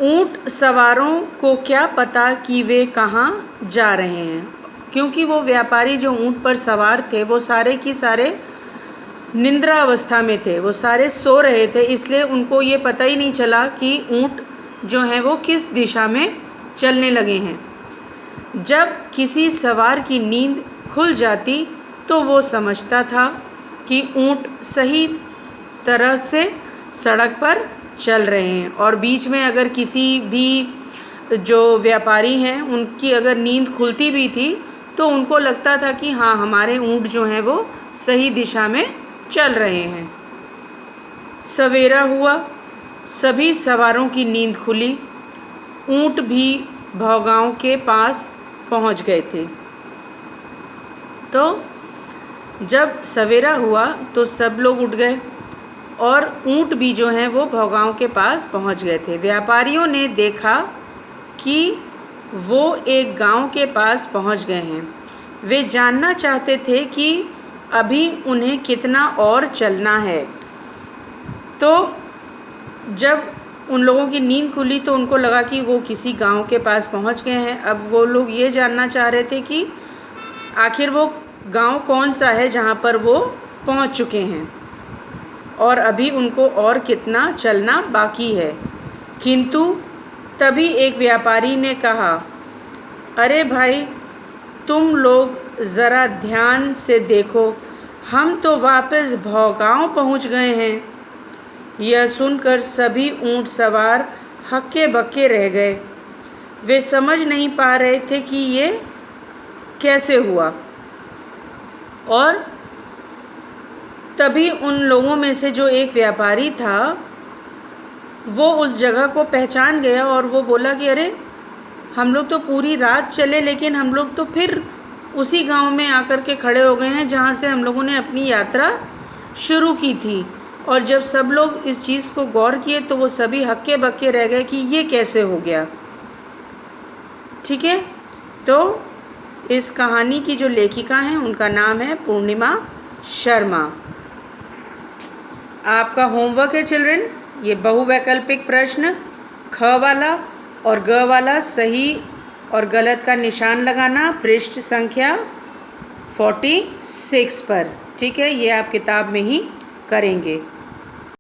ऊँट सवारों को क्या पता कि वे कहाँ जा रहे हैं, क्योंकि वो व्यापारी जो ऊँट पर सवार थे वो सारे की सारे निद्रा अवस्था में थे, वो सारे सो रहे थे, इसलिए उनको ये पता ही नहीं चला कि ऊँट जो हैं वो किस दिशा में चलने लगे हैं। जब किसी सवार की नींद खुल जाती तो वो समझता था कि ऊँट सही तरह से सड़क पर चल रहे हैं, और बीच में अगर किसी भी जो व्यापारी हैं उनकी अगर नींद खुलती भी थी तो उनको लगता था कि हाँ, हमारे ऊँट जो हैं वो सही दिशा में चल रहे हैं। सवेरा हुआ, सभी सवारों की नींद खुली, ऊँट भी भौगांव के पास पहुंच गए थे। तो जब सवेरा हुआ तो सब लोग उठ गए और ऊँट भी जो हैं वो भौगांव के पास पहुंच गए थे। व्यापारियों ने देखा कि वो एक गांव के पास पहुंच गए हैं। वे जानना चाहते थे कि अभी उन्हें कितना और चलना है। तो जब उन लोगों की नींद खुली तो उनको लगा कि वो किसी गांव के पास पहुंच गए हैं। अब वो लोग ये जानना चाह रहे थे कि आखिर वो गांव कौन सा है जहां पर वो पहुंच चुके हैं और अभी उनको और कितना चलना बाकी है। किंतु तभी एक व्यापारी ने कहा, अरे भाई, तुम लोग ज़रा ध्यान से देखो, हम तो वापस भौगांव पहुंच गए हैं। यह सुनकर सभी ऊँट सवार हक्के बक्के रह गए। वे समझ नहीं पा रहे थे कि ये कैसे हुआ। और तभी उन लोगों में से जो एक व्यापारी था वो उस जगह को पहचान गया और वो बोला कि अरे, हम लोग तो पूरी रात चले लेकिन हम लोग तो फिर उसी गांव में आकर के खड़े हो गए हैं जहां से हम लोगों ने अपनी यात्रा शुरू की थी। और जब सब लोग इस चीज़ को गौर किए तो वो सभी हक्के बक्के रह गए कि ये कैसे हो गया। ठीक है, तो इस कहानी की जो लेखिका हैं उनका नाम है पूर्णिमा शर्मा। आपका होमवर्क है चिल्ड्रन, ये बहुवैकल्पिक प्रश्न ख वाला और ग वाला सही और गलत का निशान लगाना पृष्ठ संख्या 46 पर। ठीक है, ये आप किताब में ही करेंगे।